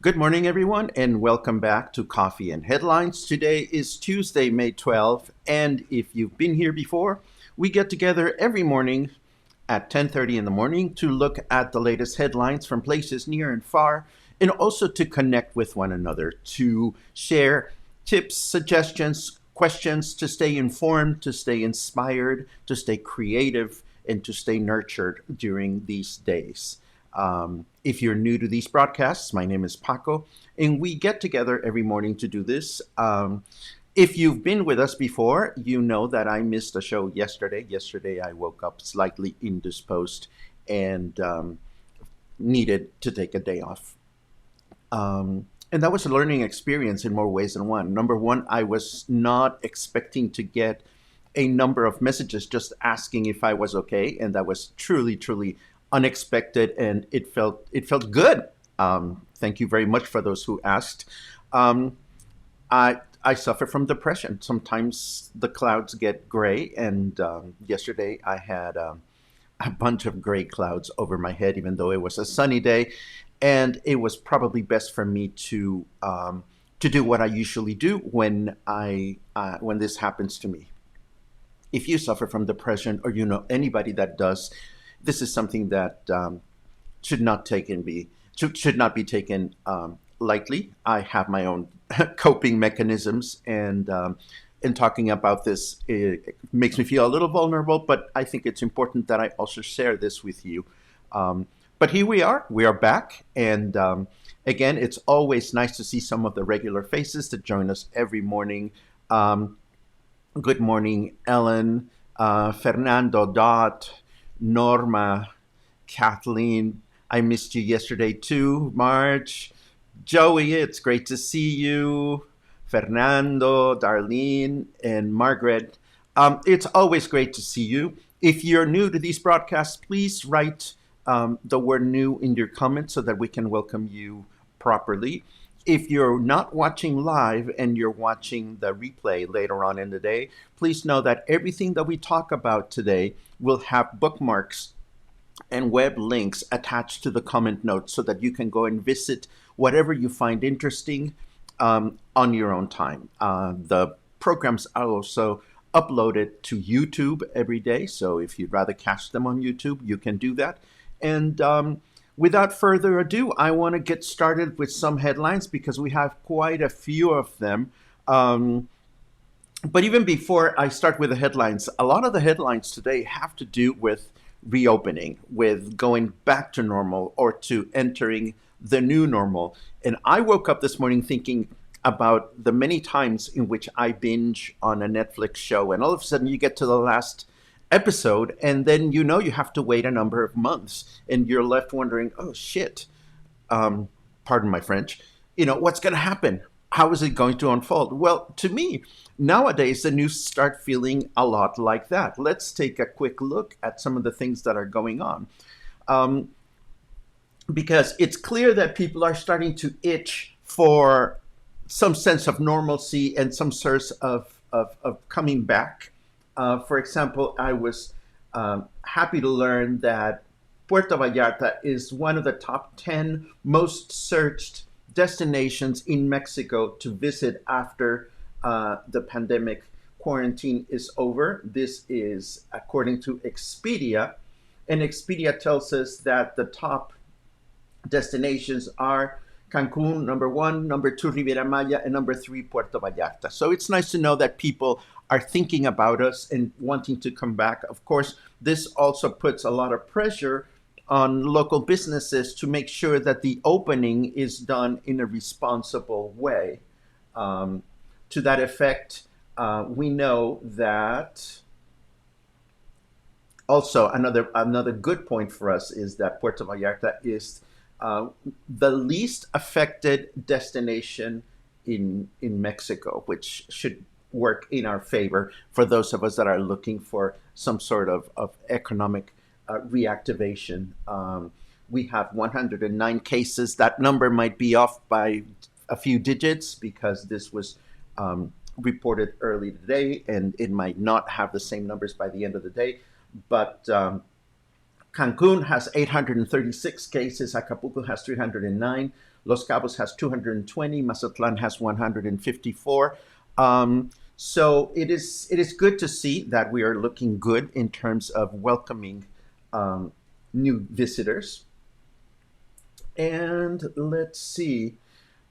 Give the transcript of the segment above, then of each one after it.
Good morning, everyone, and welcome back to Coffee and Headlines. Today is Tuesday, May 12th, and if you've been here before, we get together every morning at 10:30 in the morning to look at the latest headlines from places near and far, and also to connect with one another, to share tips, suggestions, questions, to stay informed, to stay inspired, to stay creative, and to stay nurtured during these days. If you're new to these broadcasts, my name is Paco, and we get together every morning to do this. If you've been with us before, you know that I missed a show yesterday. Yesterday, I woke up slightly indisposed and needed to take a day off. And that was a learning experience in more ways than one. Number one, I was not expecting to get a number of messages just asking if I was okay, and that was truly, truly unexpected, and it felt good. Thank you very much for those who asked. Um, I suffer from depression. Sometimes the clouds get gray, and yesterday I had a bunch of gray clouds over my head, even though it was a sunny day, and it was probably best for me to do what I usually do when this happens to me. If you suffer from depression, or you know anybody that does, this is something that should not taken be should not be taken lightly. I have my own coping mechanisms, and in talking about this, it makes me feel a little vulnerable. But I think it's important that I also share this with you. But here we are. We are back, and again, it's always nice to see some of the regular faces that join us every morning. Um, Good morning, Ellen, Fernando, Dot, Norma, Kathleen. I missed you yesterday too, Marge. Joey, it's great to see you. Fernando, Darlene, and Margaret. It's always great to see you. If you're new to these broadcasts, please write the word new in your comments so that we can welcome you properly. If you're not watching live and you're watching the replay later on in the day, please know that everything that we talk about today will have bookmarks and web links attached to the comment notes so that you can go and visit whatever you find interesting on your own time. The programs are also uploaded to YouTube every day, so if you'd rather catch them on YouTube, you can do that. And without further ado, I want to get started with some headlines because we have quite a few of them. Um, but even before I start with the headlines, a lot of the headlines today have to do with reopening, with going back to normal or to entering the new normal. And I woke up this morning thinking about the many times in which I binge on a Netflix show, and all of a sudden you get to the last episode, and then you know you have to wait a number of months, and you're left wondering, oh shit, um, pardon my French, what's going to happen? How is it going to unfold? Well, to me, nowadays the news start feeling a lot like that. Let's take a quick look at some of the things that are going on. Um, because it's clear that people are starting to itch for some sense of normalcy and some sense of coming back. For example, I was happy to learn that Puerto Vallarta is one of the top 10 most searched destinations in Mexico to visit after the pandemic quarantine is over. This is according to Expedia, and Expedia tells us that the top destinations are Cancun, number one, number two, Riviera Maya, and number three, Puerto Vallarta. So it's nice to know that people are thinking about us and wanting to come back. Of course, this also puts a lot of pressure on local businesses to make sure that the opening is done in a responsible way. Um, to that effect, we know that also another good point for us is that Puerto Vallarta is uh, the least affected destination in Mexico, which should work in our favor for those of us that are looking for some sort of economic reactivation. We have 109 cases. That number might be off by a few digits because this was reported early today, and it might not have the same numbers by the end of the day. But Cancun has 836 cases. Acapulco has 309. Los Cabos has 220. Mazatlan has 154. So it is good to see that we are looking good in terms of welcoming um, new visitors. And let's see.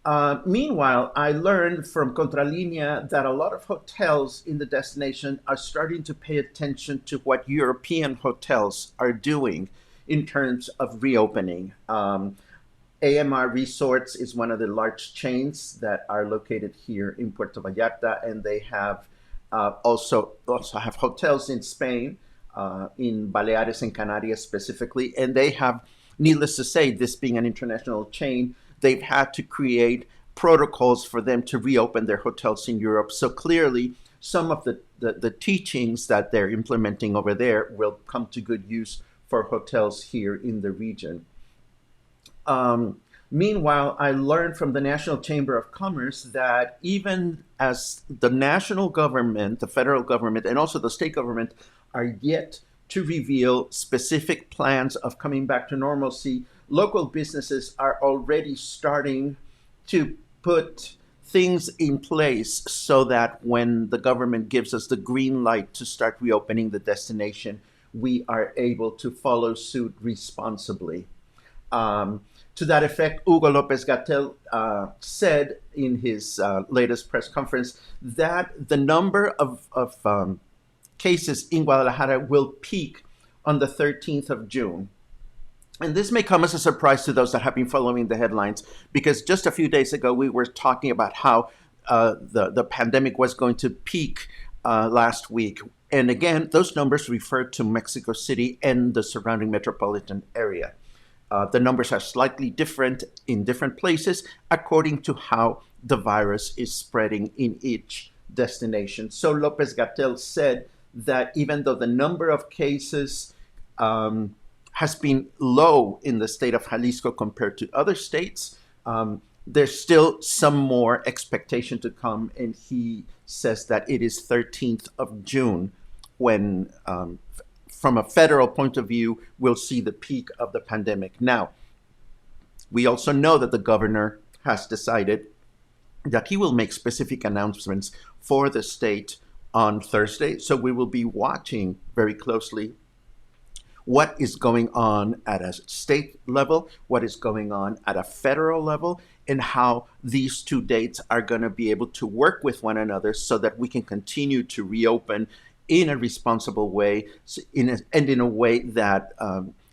Meanwhile, I learned from Contralinea that a lot of hotels in the destination are starting to pay attention to what European hotels are doing in terms of reopening. AMR Resorts is one of the large chains that are located here in Puerto Vallarta, and they have also have hotels in Spain, in Baleares and Canarias specifically, and they have, needless to say, this being an international chain, they've had to create protocols for them to reopen their hotels in Europe. So clearly, some of the teachings that they're implementing over there will come to good use for hotels here in the region. Meanwhile, I learned from the National Chamber of Commerce that even as the national government, the federal government, and also the state government are yet to reveal specific plans of coming back to normalcy, local businesses are already starting to put things in place so that when the government gives us the green light to start reopening the destination, we are able to follow suit responsibly. Um, to that effect, Hugo López-Gatell said in his latest press conference that the number of cases in Guadalajara will peak on the 13th of June. And this may come as a surprise to those that have been following the headlines, because just a few days ago we were talking about how the pandemic was going to peak last week. And again, those numbers refer to Mexico City and the surrounding metropolitan area. The numbers are slightly different in different places according to how the virus is spreading in each destination. So Lopez Gatell said that even though the number of cases has been low in the state of Jalisco compared to other states, there's still some more expectation to come. And he says that it is 13th of June when from a federal point of view, we'll see the peak of the pandemic. Now, we also know that the governor has decided that he will make specific announcements for the state on Thursday. So we will be watching very closely what is going on at a state level, what is going on at a federal level, and how these two dates are going to be able to work with one another so that we can continue to reopen in a responsible way, and in a way that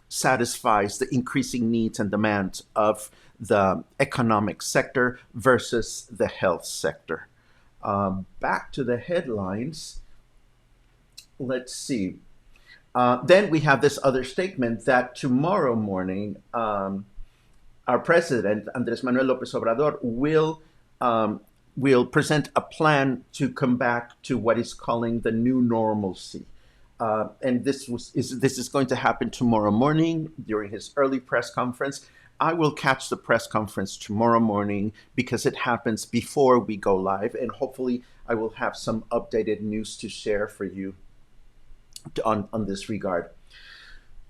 satisfies the increasing needs and demands of the economic sector versus the health sector. Back to the headlines. Let's see. Then we have this other statement that tomorrow morning, our president, Andrés Manuel López Obrador, will present a plan to come back to what he's calling the new normalcy. And this is going to happen tomorrow morning during his early press conference. I will catch the press conference tomorrow morning because it happens before we go live, and hopefully I will have some updated news to share for you on this regard.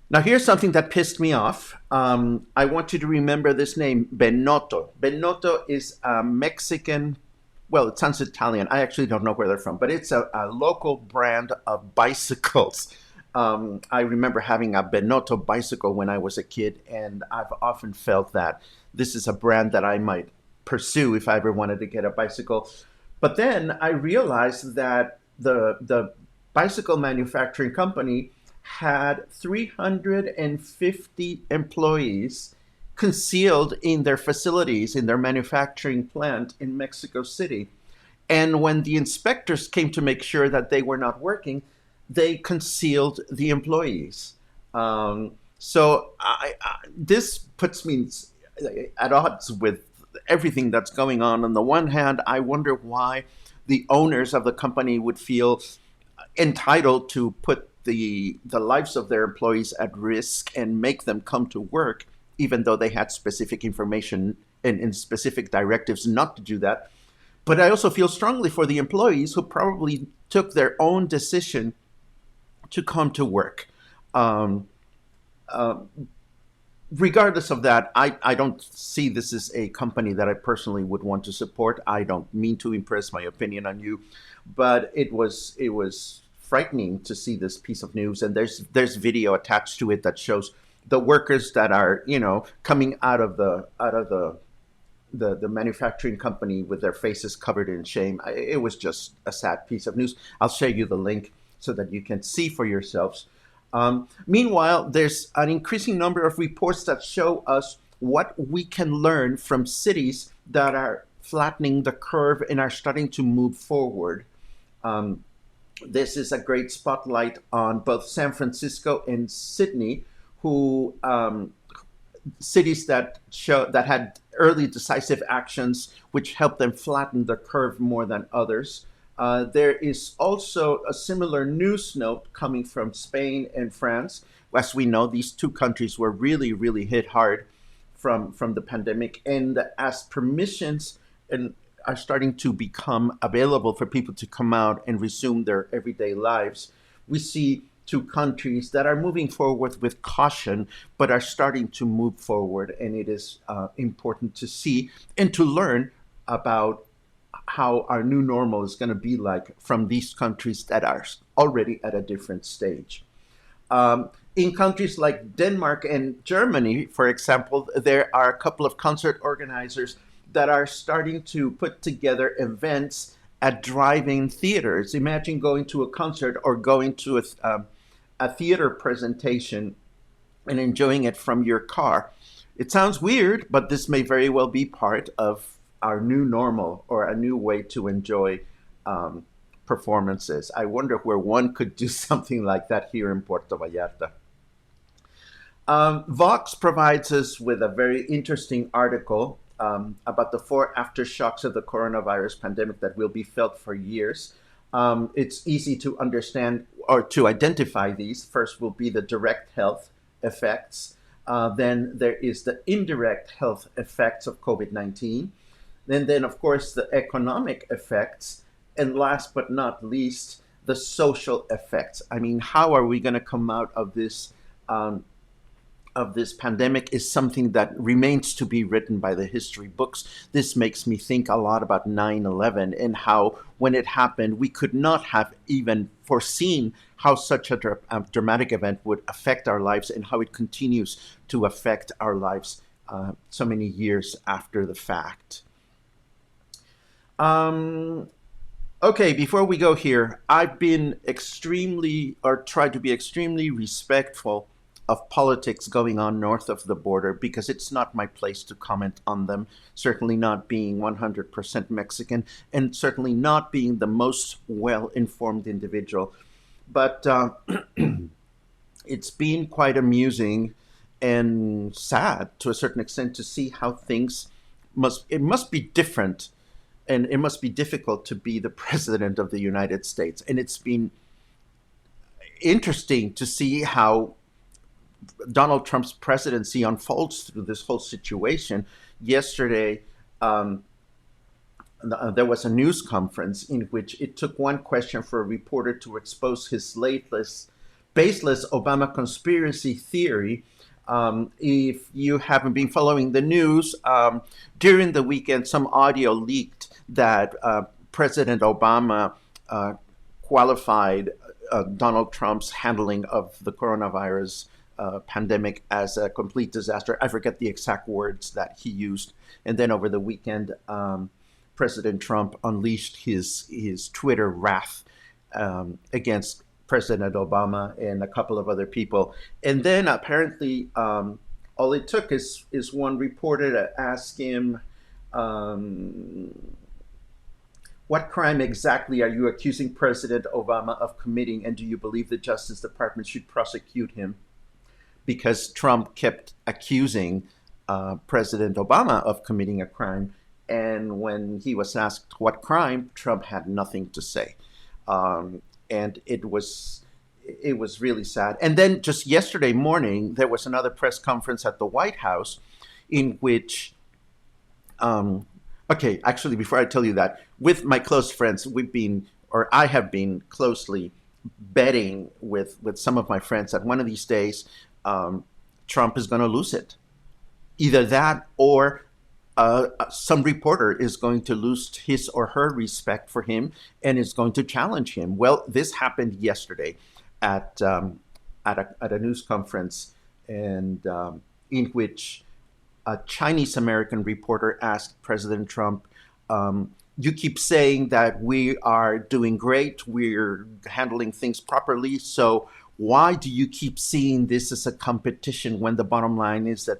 Now, here's something that pissed me off. I want you to remember this name, Benotto. Benotto is a Mexican, well, it sounds Italian. I actually don't know where they're from, but it's a local brand of bicycles. I remember having a Benotto bicycle when I was a kid, and I've often felt that this is a brand that I might pursue if I ever wanted to get a bicycle. But then I realized that the bicycle manufacturing company had 350 employees concealed in their facilities, in their manufacturing plant in Mexico City. And when the inspectors came to make sure that they were not working, they concealed the employees. This puts me at odds with everything that's going on. On the one hand, I wonder why the owners of the company would feel entitled to put the lives of their employees at risk and make them come to work, even though they had specific information and specific directives not to do that. But I also feel strongly for the employees who probably took their own decision to come to work. Regardless of that, I don't see this as a company that I personally would want to support. I don't mean to impress my opinion on you, but it was frightening to see this piece of news. And there's video attached to it that shows the workers that are coming out of the manufacturing company with their faces covered in shame. It was just a sad piece of news. I'll share you the link so that you can see for yourselves. Meanwhile, there's an increasing number of reports that show us what we can learn from cities that are flattening the curve and are starting to move forward. Um, this is a great spotlight on both San Francisco and Sydney, who cities that had early decisive actions which helped them flatten the curve more than others. There is also a similar news note coming from Spain and France. As we know, these two countries were really, really hit hard from the pandemic, and as permissions and are starting to become available for people to come out and resume their everyday lives, we see two countries that are moving forward with caution, but are starting to move forward. And it is important to see and to learn about how our new normal is going to be like from these countries that are already at a different stage. In countries like Denmark and Germany, for example, there are a couple of concert organizers that are starting to put together events at drive-in theaters. Imagine going to a concert or going to a theater presentation and enjoying it from your car. It sounds weird, but this may very well be part of our new normal or a new way to enjoy um, performances. I wonder where one could do something like that here in Puerto Vallarta. Vox provides us with a very interesting article about the four aftershocks of the coronavirus pandemic that will be felt for years. It's easy to understand or to identify these. First will be the direct health effects. Then there is the indirect health effects of COVID-19. Then, of course, the economic effects. And last but not least, the social effects. I mean, how are we going to come out um, of this pandemic is something that remains to be written by the history books. This makes me think a lot about 9/11 and how, when it happened, we could not have even foreseen how such a dramatic event would affect our lives and how it continues to affect our lives so many years after the fact. Um, Okay, before we go here, I've been extremely, or tried to be extremely respectful of politics going on north of the border because it's not my place to comment on them. Certainly not being 100% Mexican, and certainly not being the most well informed individual. But it's been quite amusing and sad to a certain extent to see how things it must be different and it must be difficult to be the president of the United States. And it's been interesting to see how Donald Trump's presidency unfolds through this whole situation. Yesterday, um, there was a news conference in which it took one question for a reporter to expose his baseless Obama conspiracy theory. If you haven't been following the news, during the weekend, some audio leaked that President Obama uh, qualified Donald Trump's handling of the coronavirus pandemic as a complete disaster. I forget the exact words that he used. And then over the weekend, President Trump unleashed his Twitter wrath against President Obama and a couple of other people. And then apparently, all it took is one reporter to ask him, um, what crime exactly are you accusing President Obama of committing, and do you believe the Justice Department should prosecute him? Because Trump kept accusing President Obama of committing a crime. And when he was asked what crime, Trump had nothing to say. And it was really sad. And then just yesterday morning, there was another press conference at the White House in which, okay, actually, before I tell you that, with my close friends, I have been closely betting with some of my friends that one of these days, Trump is going to lose it. Either that or some reporter is going to lose his or her respect for him and is going to challenge him. Well, this happened yesterday at at a news conference, and in which a Chinese American reporter asked President Trump, "You keep saying that we are doing great, we're handling things properly, so why do you keep seeing this as a competition when the bottom line is that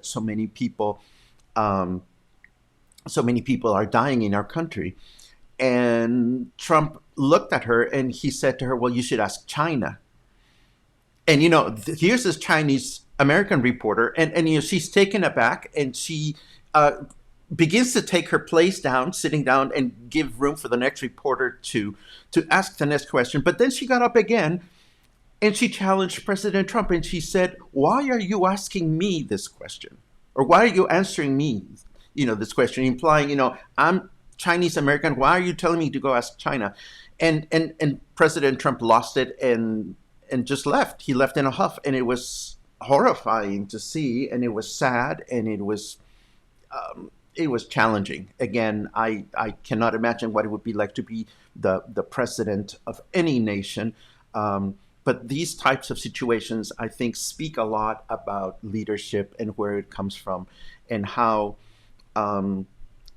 um, so many people are dying in our country?" And Trump looked at her and he said to her, "Well, you should ask China." And here's this Chinese American reporter, and she's taken aback, and she uh, begins to take her place down, sitting down, and give room for the next reporter to ask the next question. But then she got up again and she challenged President Trump, and she said, "Why are you asking me this question? Or why are you answering me, this question?" Implying, I'm Chinese American. Why are you telling me to go ask China? And President Trump lost it and just left. He left in a huff, and it was horrifying to see, and it was sad, and it was challenging. Again, I cannot imagine what it would be like to be the president of any nation. But these types of situations, I think, speak a lot about leadership and where it comes from, and how um,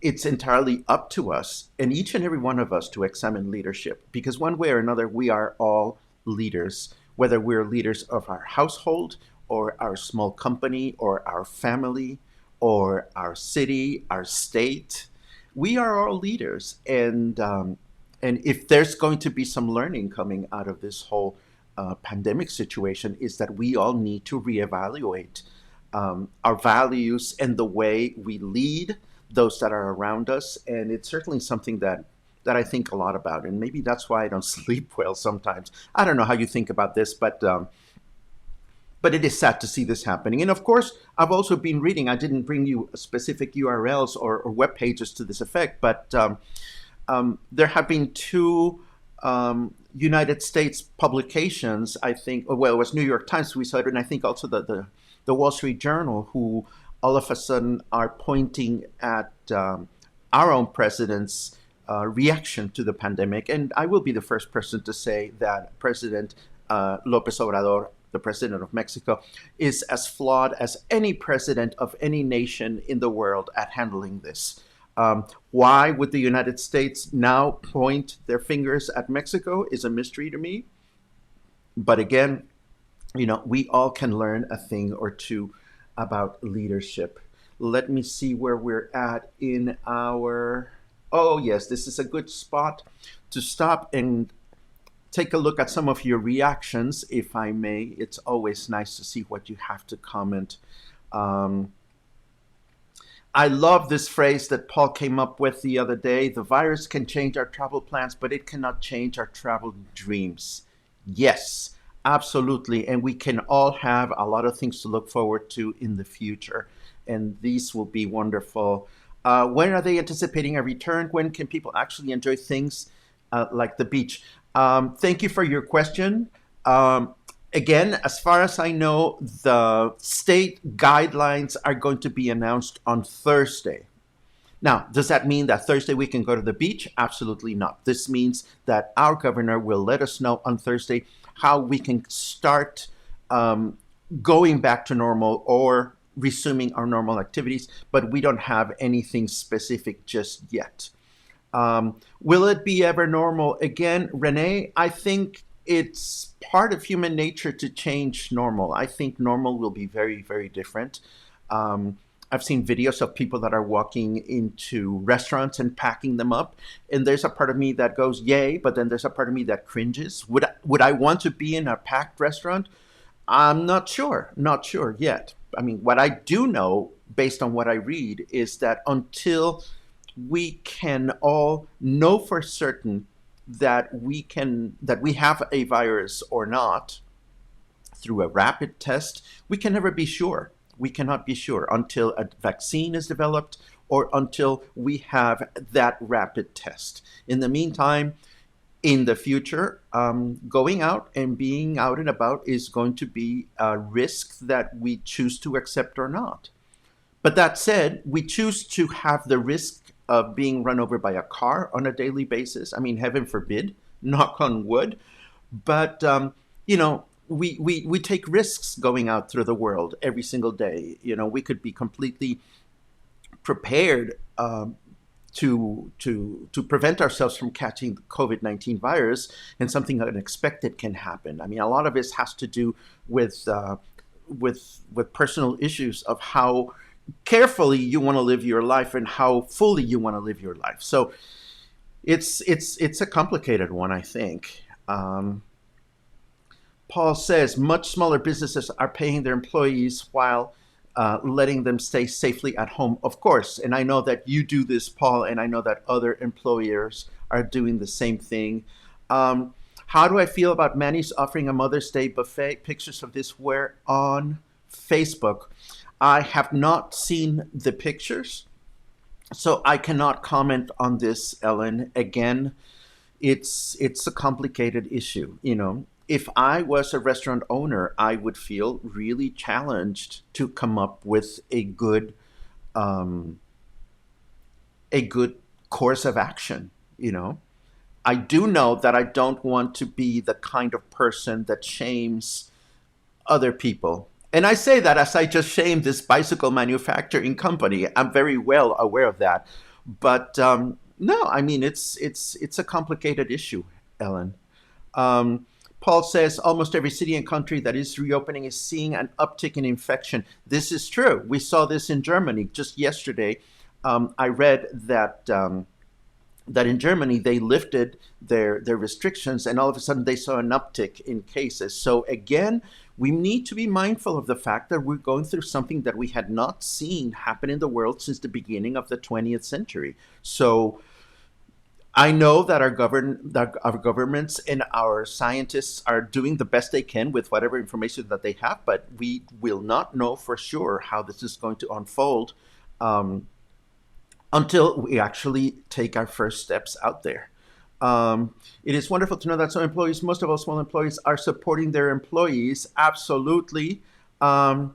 it's entirely up to us and each and every one of us to examine leadership. Because one way or another, we are all leaders, whether we're leaders of our household or our small company or our family or our city, our state. We are all leaders. And if there's going to be some learning coming out of this whole pandemic situation, is that we all need to reevaluate our values and the way we lead those that are around us. And it's certainly something that I think a lot about. And maybe that's why I don't sleep well sometimes. I don't know how you think about this, but it is sad to see this happening. And of course, I've also been reading. I didn't bring you specific URLs or web pages to this effect, but there have been two United States publications, I think. Well, it was New York Times we saw it, and I think also the Wall Street Journal, who all of a sudden are pointing at our own president's reaction to the pandemic. And I will be the first person to say that President López Obrador, the president of Mexico, is as flawed as any president of any nation in the world at handling this. Why would the United States now point their fingers at Mexico is a mystery to me. But again, we all can learn a thing or two about leadership. Let me see where we're at in our. Oh, yes, this is a good spot to stop and take a look at some of your reactions, if I may. It's always nice to see what you have to comment. Um, I love this phrase that Paul came up with the other day. The virus can change our travel plans, but it cannot change our travel dreams. Yes, absolutely. And we can all have a lot of things to look forward to in the future. And these will be wonderful. When are they anticipating a return? When can people actually enjoy things like the beach? Thank you for your question. Um, Again, as far as I know, the state guidelines are going to be announced on Thursday. Now, does that mean that Thursday we can go to the beach? Absolutely not. This means that our governor will let us know on Thursday how we can start um, going back to normal or resuming our normal activities, but we don't have anything specific just yet. Will it be ever normal again, Renee? I think it's part of human nature to change normal. I think normal will be very, very different. Um, I've seen videos of people that are walking into restaurants and packing them up, and there's a part of me that goes yay, but then there's a part of me that cringes. Would I want to be in a packed restaurant? I'm not sure, not sure yet. I mean, what I do know, based on what I read, is that until we can all know for certain that we have a virus or not through a rapid test, we can never be sure. We cannot be sure until a vaccine is developed or until we have that rapid test. In the meantime, in the future, going out and being out and about is going to be a risk that we choose to accept or not. But that said, we choose to have the risk of being run over by a car on a daily basis. I mean, heaven forbid, knock on wood. But, we take risks going out through the world every single day. We could be completely prepared to prevent ourselves from catching the COVID-19 virus, and something unexpected can happen. I mean, a lot of this has to do with personal issues of how carefully you want to live your life and how fully you want to live your life. So it's a complicated one, I think. Paul says much smaller businesses are paying their employees while letting them stay safely at home. Of course, and I know that you do this, Paul, and I know that other employers are doing the same thing. How do I feel about Manny's offering a Mother's Day buffet? Pictures of this were on Facebook. I have not seen the pictures, so I cannot comment on this, Ellen. Again, it's a complicated issue. If I was a restaurant owner, I would feel really challenged to come up with um, a good course of action. I do know that I don't want to be the kind of person that shames other people. And I say that as I just shamed this bicycle manufacturing company. I'm very well aware of that. But no, I mean it's a complicated issue, Ellen. Um, Paul says almost every city and country that is reopening is seeing an uptick in infection. This is true. We saw this in Germany just yesterday. I read that in Germany they lifted their restrictions, and all of a sudden they saw an uptick in cases. So again, we need to be mindful of the fact that we're going through something that we had not seen happen in the world since the beginning of the 20th century. So I know that our governments and our scientists are doing the best they can with whatever information that they have, but we will not know for sure how this is going to unfold um, until we actually take our first steps out there. It is wonderful to know that some employees, most of all small employees, are supporting their employees. Absolutely. Um,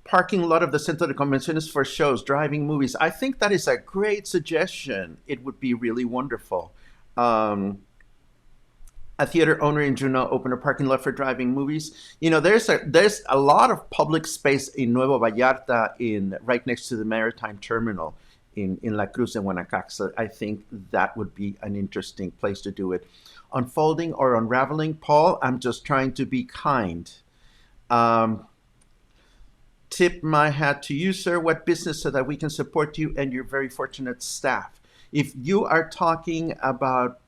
Parking lot of the Centro de Convenciones for shows, driving movies. I think that is a great suggestion. It would be really wonderful. Um, a theater owner in Juneau opened a parking lot for driving movies. There's a lot of public space in Nuevo Vallarta, in right next to the maritime terminal in La Cruz and Guanacaste. I think that would be an interesting place to do it. Unfolding or unraveling, Paul, I'm just trying to be kind. Um, Tip my hat to you, sir. What business so that we can support you and your very fortunate staff? If you are talking about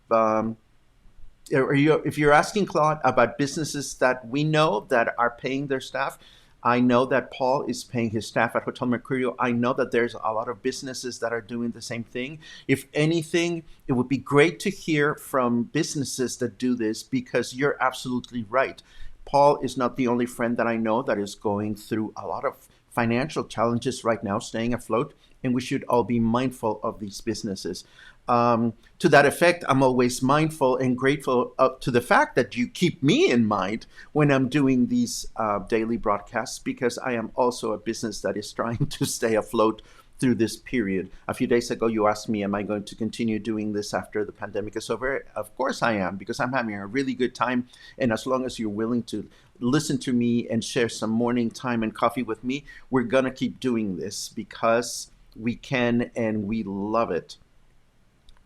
if you're asking, Claude, about businesses that we know that are paying their staff, I know that Paul is paying his staff at Hotel Mercurio. I know that there's a lot of businesses that are doing the same thing. If anything, it would be great to hear from businesses that do this, because you're absolutely right. Paul is not the only friend that I know that is going through a lot of financial challenges right now, staying afloat, and we should all be mindful of these businesses. To that effect, I'm always mindful and grateful to the fact that you keep me in mind when I'm doing these daily broadcasts, because I am also a business that is trying to stay afloat through this period. A few days ago, you asked me, am I going to continue doing this after the pandemic is over? Of course I am, because I'm having a really good time. And as long as you're willing to listen to me and share some morning time and coffee with me, we're going to keep doing this because we can and we love it.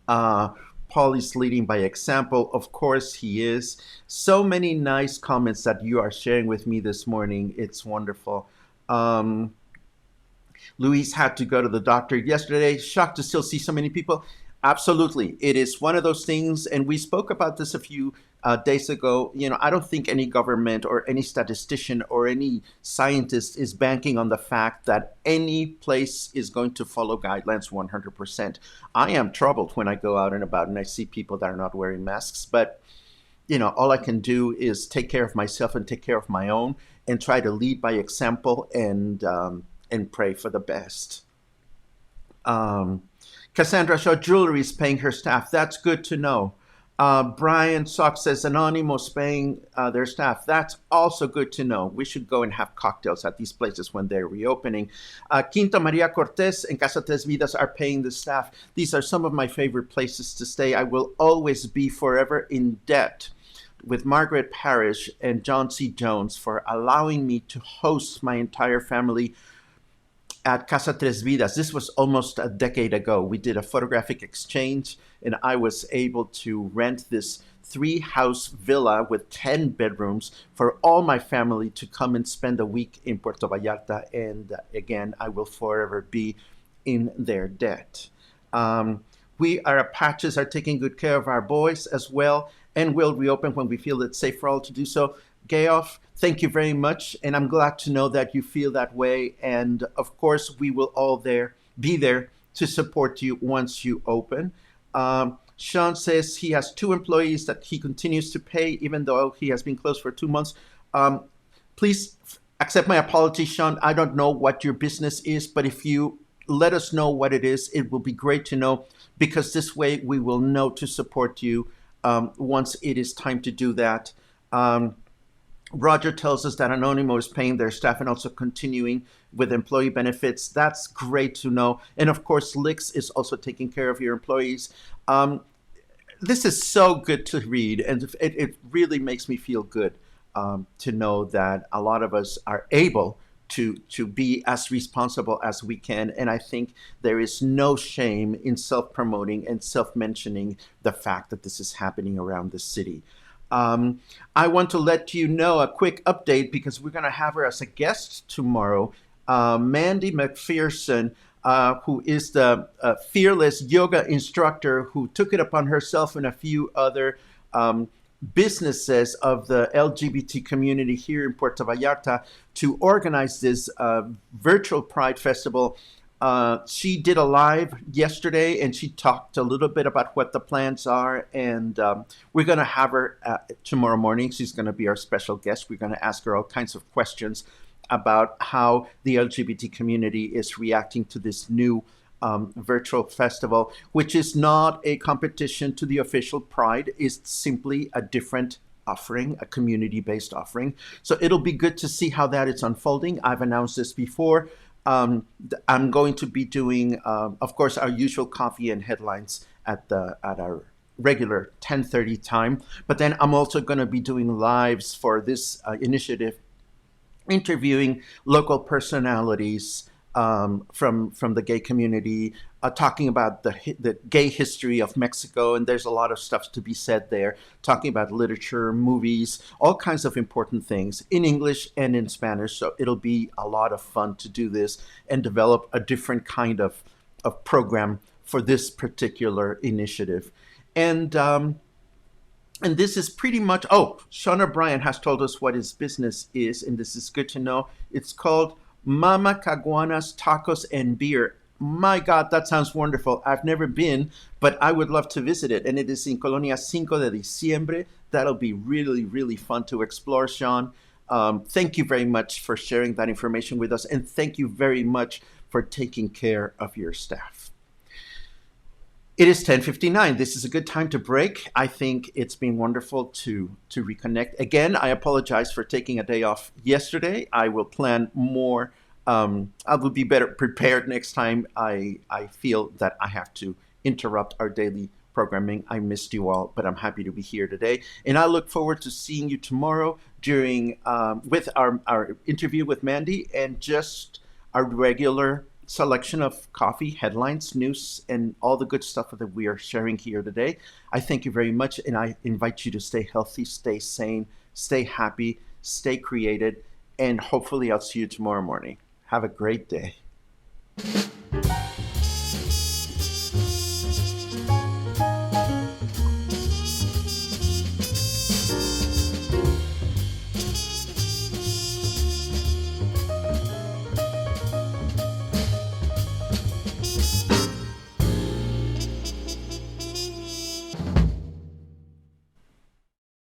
Uh, Paul is leading by example. Of course, he is. So many nice comments that you are sharing with me this morning. It's wonderful. Um, Luis had to go to the doctor yesterday. Shocked to still see so many people. Absolutely. It is one of those things, and we spoke about this a few days ago. I don't think any government or any statistician or any scientist is banking on the fact that any place is going to follow guidelines 100%. I am troubled when I go out and about and I see people that are not wearing masks, but all I can do is take care of myself and take care of my own, and try to lead by example, and pray for the best. Um, Cassandra Shaw Jewelry is paying her staff. That's good to know. Brian Sock says Anonymous paying their staff. That's also good to know. We should go and have cocktails at these places when they're reopening. Quinta Maria Cortez and Casa Tres Vidas are paying the staff. These are some of my favorite places to stay. I will always be forever in debt with Margaret Parrish and John C. Jones for allowing me to host my entire family at Casa Tres Vidas. This was almost a decade ago. We did a photographic exchange, and I was able to rent this 3-house villa with 10 bedrooms for all my family to come and spend a week in Puerto Vallarta. And again, I will forever be in their debt. We, our Apaches, are taking good care of our boys as well, and will reopen when we feel it's safe for all to do so. Geoff, thank you very much, and I'm glad to know that you feel that way. And of course, we will all be there to support you once you open. Sean says he has 2 employees that he continues to pay, even though he has been closed for 2 months. Please accept my apology, Sean. I don't know what your business is, but if you let us know what it is, it will be great to know, because this way we will know to support you once it is time to do that. Roger tells us that Anonymous is paying their staff and also continuing with employee benefits. That's great to know. And of course, Lix is also taking care of your employees. This is so good to read, and it really makes me feel good to know that a lot of us are able to be as responsible as we can. And I think there is no shame in self-promoting and self-mentioning the fact that this is happening around the city. I want to let you know a quick update, because we're going to have her as a guest tomorrow. Mandy McPherson, who is the fearless yoga instructor who took it upon herself and a few other businesses of the LGBT community here in Puerto Vallarta to organize this virtual Pride Festival. She did a live yesterday, and she talked a little bit about what the plans are, and we're going to have her tomorrow morning. She's going to be our special guest. We're going to ask her all kinds of questions about how the LGBT community is reacting to this new virtual festival, which is not a competition to the official Pride. It's simply a different offering, a community-based offering. So it'll be good to see how that is unfolding. I've announced this before. I'm going to be doing, of course, our usual coffee and headlines at our regular 10:30 time. But then I'm also going to be doing lives for this initiative, interviewing local personalities from the gay community, talking about the gay history of Mexico, and there's a lot of stuff to be said there, talking about literature, movies, all kinds of important things in English and in Spanish. So it'll be a lot of fun to do this and develop a different kind of program for this particular initiative. And this is pretty much, Sean O'Brien has told us what his business is, and this is good to know. It's called Mama Caguanas Tacos and Beer. My God, that sounds wonderful. I've never been, but I would love to visit it. And it is in Colonia Cinco de Diciembre. That'll be really, really fun to explore, Sean. Thank you very much for sharing that information with us. And thank you very much for taking care of your staff. It is 10:59. This is a good time to break. I think it's been wonderful to reconnect. Again, I apologize for taking a day off yesterday. I will plan more. I will be better prepared next time. I feel that I have to interrupt our daily programming. I missed you all, but I'm happy to be here today. And I look forward to seeing you tomorrow during with our interview with Mandy, and just our regular selection of coffee, headlines, news, and all the good stuff that we are sharing here today. I thank you very much, and I invite you to stay healthy, stay sane, stay happy, stay creative, and hopefully I'll see you tomorrow morning. Have a great day.